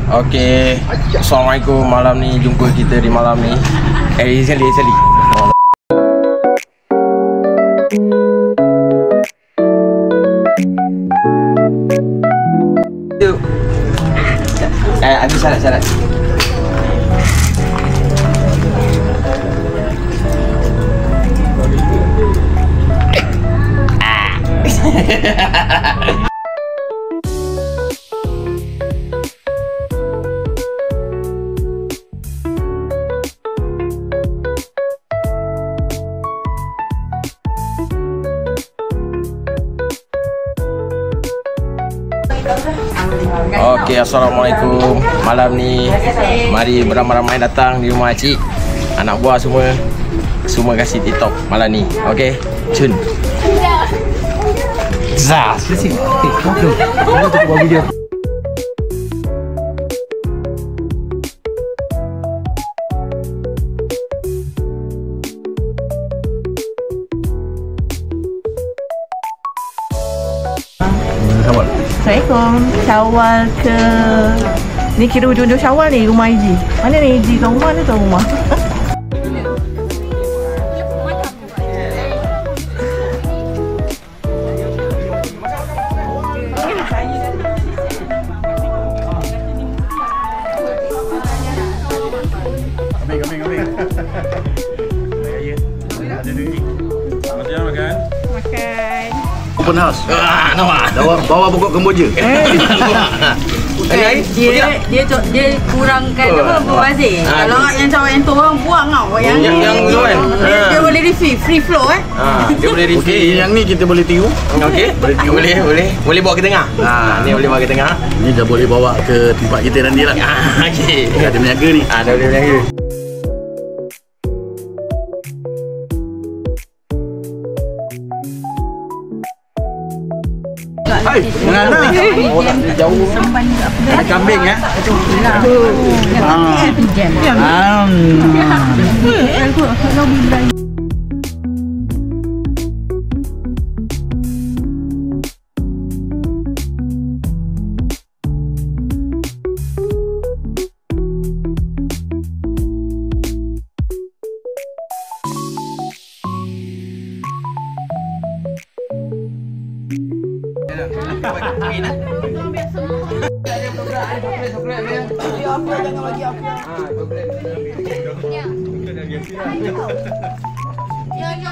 Okey, Assalamualaikum. Malam ni jumpa kita di malam ni. Sali. Habis syarat. Okey, Assalamualaikum. Malam ni mari beramai-ramai datang di rumah Cik. Anak buah semua kasih TikTok malam ni. Okey, cun. Zah, sini. Okey. Kita tengok buat video. Assalamualaikum. Syawal ke... Ni kira hujung-hujung Syawal ni, rumah Iji. Mana ni Iji? Tuan rumah ni tuan rumah? Kambing. Ada duit. Macam makan? Makan. Open house. Nampak. Bawa pokok kemboja. Dia kurangkan apa berbazir. Kalau yang cawan yang tu orang buang tau. Yang tu kan. Dia boleh refill, free flow Dia boleh refill. Okey, yang ni kita boleh tiru. Okey, boleh bawa ke tengah. Ni boleh bawa ke tengah. Ni dah boleh bawa ke tempat kita nanti lah. Okey. Ada berniaga ni. Dah boleh berniaga. Hai, mana? Jauh. Ada kambing ya?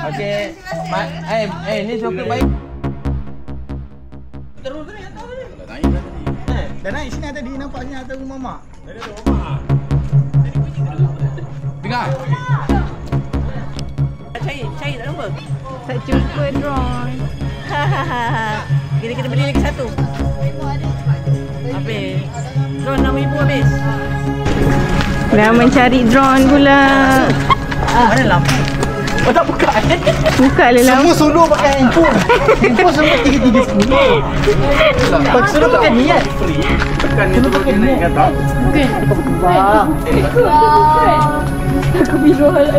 Okey. Ni coklat baik. Terus ni atas ni. Dah naik sini tadi, nampaknya atas rumah mak. Dengar. Cari tak lupa. Tak jumpa drone. Kita beli lagi satu. Habis. Drone RM6,000 habis. Dah mencari drone pula. Mana lampu? Oh tak buka. Buka le lampu. Semua solo pakai handphone. Handphone semua 3-3 10. Solo pakai ni kan? Bukan ni turun dia naik kata. Okey. Wah. Aku video hal.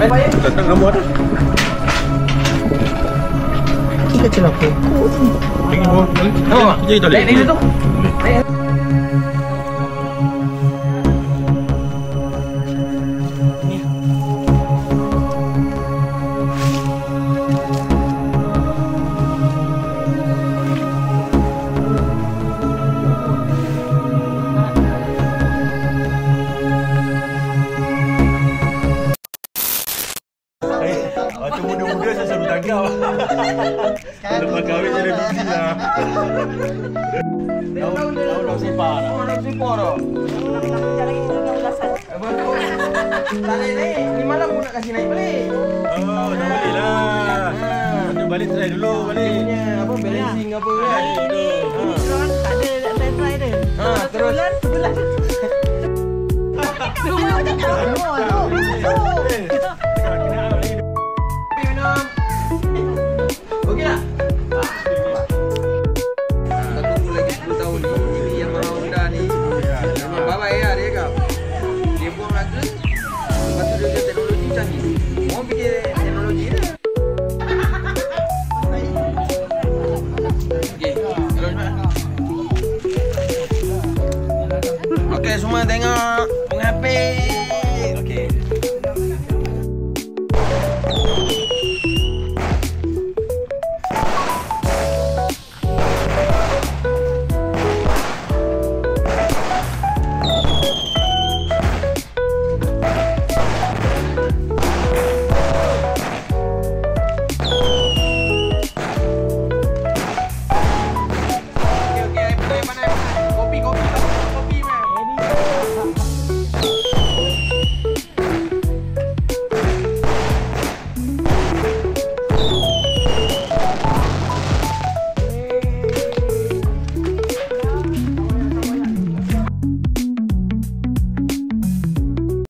Datang nombor tu. Kita celaka. Ingin bawa boleh? Jadi toilet. Ni tu. Waktu muda-muda saya selalu tanggap. Lepas kahwin saya dah busy lah. Daun separ dah. Daun separ dah. Tak naik. Ni malam pun nak kasih naik balik. Oh, dah boleh lah. Kita balik try dulu balik. Apa balancing apa kan. Drone tak ada nak try dia. Terus. Sebelah. Semua dah tahu. Okey tak? Satu tunggu lagi 10 tahun ni. Ini yang orang muda ni memang babai lah dia kau. Dia buang harga. Lepas tu dia teknologi canggih. Orang fikir teknologi dia. Okey, terus cepat. tengok. Mengapis.